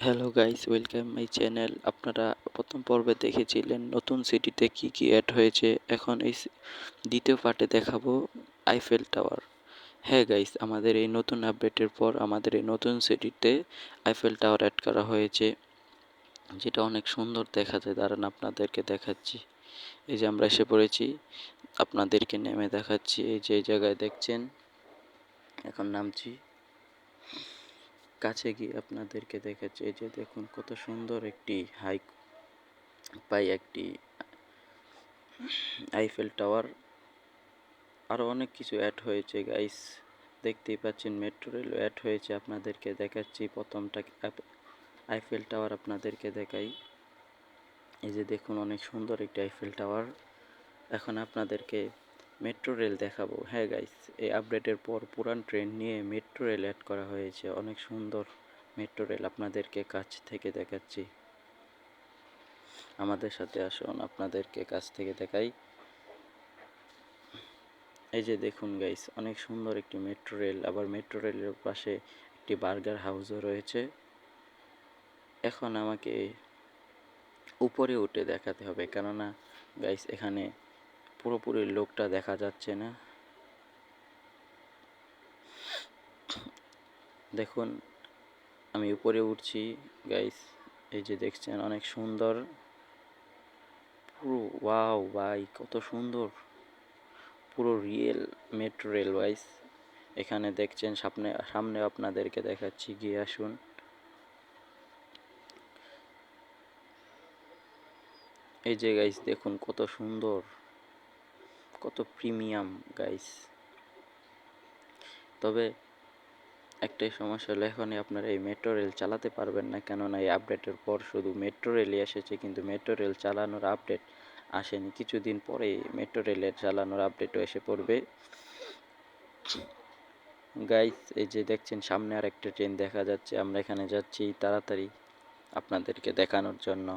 Hello guys, welcome my channel. আপনারা প্রথম পর্বে দেখেছিলেন নতুন সিটিতে কি কি অ্যাড হয়েছে। এখন এই দ্বিতীয় পার্টে দেখাবো আইফেল টাওয়ার। হ্যাঁ গাইস, আমাদের এই নতুন আপডেটের পর আমাদের এই নতুন সিটিতে আইফেল টাওয়ার অ্যাড করা হয়েছে, যেটা অনেক সুন্দর দেখা যায়। দাঁড়ান আপনাদেরকে দেখাচ্ছি। এই যে আমরা এসে পড়েছি, আপনাদেরকে নেমে দেখাচ্ছি। এই যে এই জায়গায় দেখছেন, এখন নামছি। কাছে গিয়ে আপনাদেরকে দেখাচ্ছি। এই যে দেখুন কত সুন্দর একটি একটি আইফেল টাওয়ার। আরও অনেক কিছু অ্যাড হয়েছে গাইস, দেখতেই পাচ্ছেন। মেট্রো রেল অ্যাড হয়েছে, আপনাদেরকে দেখাচ্ছি। প্রথমটা আইফেল টাওয়ার আপনাদেরকে দেখাই। এই যে দেখুন অনেক সুন্দর একটি আইফেল টাওয়ার। এখন আপনাদেরকে মেট্রো রেল দেখাবো। হ্যাঁ গাইস, এই আপডেটের পর পুরান ট্রেন নিয়ে মেট্রো রেল অ্যাড করা হয়েছে। অনেক সুন্দর মেট্রো রেল আপনাদেরকে কাছ থেকে দেখাচ্ছি। আমাদের সাথে আসুন, আপনাদেরকে কাছ থেকে দেখাই। এই যে দেখুন গাইস, অনেক সুন্দর একটি মেট্রো রেল। আবার মেট্রো রেলের পাশে একটি বার্গার হাউসও রয়েছে। এখন আমাকে উপরে উঠে দেখাতে হবে, কেননা গাইস এখানে পুরোপুরি লোকটা দেখা যাচ্ছে না। দেখুন আমি উপরে উঠছি গাইস। এই যে দেখছেন অনেক সুন্দর পুরো। ওয়াও ভাই, কত সুন্দর পুরো রিয়েল মেট্রো রেল গাইস। এখানে দেখছেন, সামনে আপনাদেরকে দেখাচ্ছি, গিয়ে আসুন। এই যে গাইস দেখুন কত সুন্দর, কত প্রিমিয়াম গাইস। তবে একটাই সমস্যা হলো, এখনই আপনারা এই মেট্রো রেল চালাতে পারবেন না, কেননা এই আপডেটের পর শুধু মেট্রো রেলই এসেছে, কিন্তু মেট্রো রেল চালানোর আপডেট আসেনি। কিছুদিন পরে মেট্রো রেলের চালানোর আপডেটও এসে পড়বে গাইস। এই যে দেখছেন সামনে আর একটা ট্রেন দেখা যাচ্ছে। আমরা এখানে যাচ্ছি তাড়াতাড়ি আপনাদেরকে দেখানোর জন্য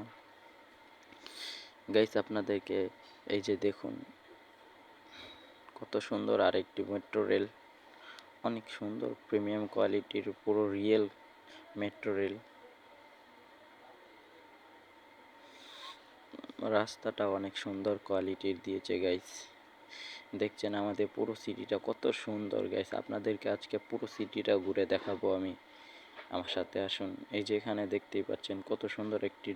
গাইস। আপনাদেরকে এই যে দেখুন কত সুন্দর আরেকটি মেট্রো রেল। অনেক সুন্দর প্রিমিয়াম কোয়ালিটির পুরো রিয়েল মেট্রো রেল। রাস্তাটা অনেক সুন্দর কোয়ালিটির দিয়েছে গাইস। দেখছেন আমাদের পুরো সিটিটা কত সুন্দর গাইস। আপনাদেরকে আজকে পুরো সিটিটা ঘুরে দেখাবো আমি। আমার সাথে আসুন। এই যে এখানে দেখতেই পাচ্ছেন কত সুন্দর একটি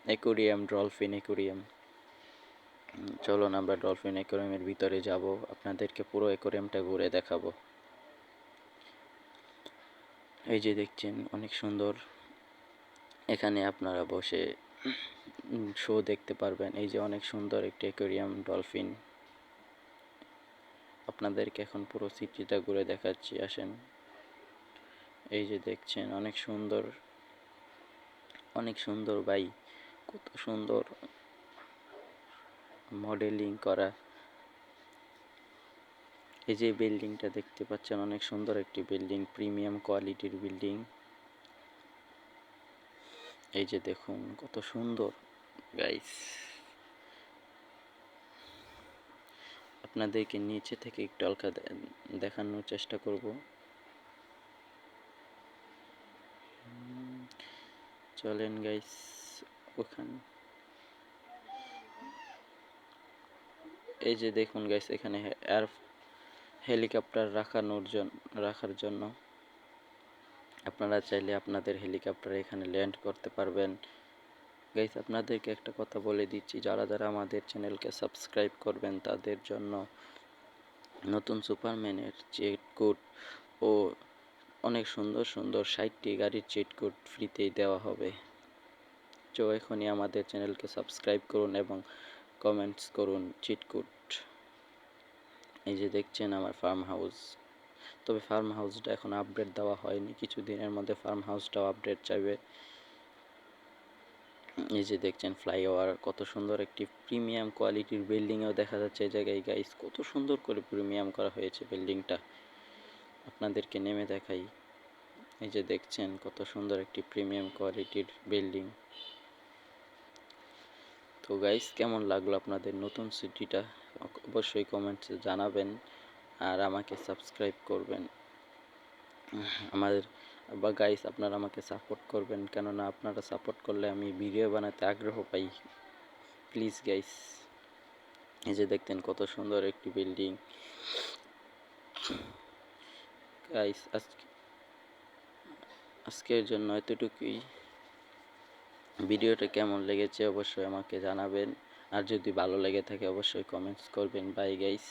অ্যাকোরিয়াম, ডলফিন অ্যাকোরিয়াম। চলুন আমরা ডলফিন অ্যাকোরিয়ামের ভিতরে যাব, আপনাদেরকে পুরো অ্যাকোরিয়ামটা ঘুরে দেখাবো। এই যে দেখছেন অনেক সুন্দর, এখানে আপনারা বসে শো দেখতে পারবেন। এই যে অনেক সুন্দর একটি অ্যাকোরিয়াম, ডলফিন। আপনাদেরকে এখন পুরো সিটিটা ঘুরে দেখাচ্ছি, আসেন। এই যে দেখছেন অনেক সুন্দর, অনেক সুন্দর ভাই, কত সুন্দর মডেলিং করা। এই যে বিল্ডিংটা দেখতে পাচ্ছেন, অনেক সুন্দর একটি বিল্ডিং, প্রিমিয়াম কোয়ালিটির বিল্ডিং। এই যে দেখুন কত সুন্দর গাইস। আপনাদেরকে নিচে থেকে একটু হালকা দেখানোর চেষ্টা করব। চলেন গাইস ওখানে। এই যে দেখুন গাইস, এখানে হেলিকপ্টার রাখার জন্য আপনারা চাইলে আপনাদের হেলিকপ্টার এখানে ল্যান্ড করতে পারবেন গাইস। আপনাদেরকে একটা কথা বলে দিচ্ছি, যারা যারা আমাদের চ্যানেলকে সাবস্ক্রাইব করবেন তাদের জন্য নতুন সুপারম্যানের চিট কোড ও অনেক সুন্দর সুন্দর 60টি গাড়ির চিট কোড ফ্রিতেই দেওয়া হবে। তো এখনই আমাদের চ্যানেলকে সাবস্ক্রাইব করুন এবং কমেন্টস করুন চিট কোড। এই যে দেখছেন আমার ফার্ম হাউস। তবে ফার্ম হাউসটা এখন আপডেট দেওয়া হয়নি, কিছুদিনের মধ্যে ফার্ম হাউসটাও আপডেট চাইবে। এই যে দেখছেন ফ্লাইওভার, কত সুন্দর একটি প্রিমিয়াম কোয়ালিটির বিল্ডিংও দেখা যাচ্ছে এই জায়গায় গাইস। কত সুন্দর করে প্রিমিয়াম করা হয়েছে বিল্ডিংটা, আপনাদেরকে নেমে দেখাই। এই যে দেখছেন কত সুন্দর একটি প্রিমিয়াম কোয়ালিটির বিল্ডিং। তো গাইস, কেমন লাগলো আপনাদের নতুন সিটিটা অবশ্যই কমেন্টসে জানাবেন, আর আমাকে সাবস্ক্রাইব করবেন। বা গাইস আপনারা আমাকে সাপোর্ট করবেন, কেননা আপনারা সাপোর্ট করলে আমি ভিডিও বানাতে আগ্রহ পাই। Please guys. এই যে দেখতেন কত সুন্দর একটি বিল্ডিং। গাইস আজকের জন্য এতটুকুই। ভিডিওটা কেমন লেগেছে অবশ্যই আমাকে জানাবেন, আর যদি ভালো লেগে থাকে অবশ্যই কমেন্টস করবেন। Bye guys.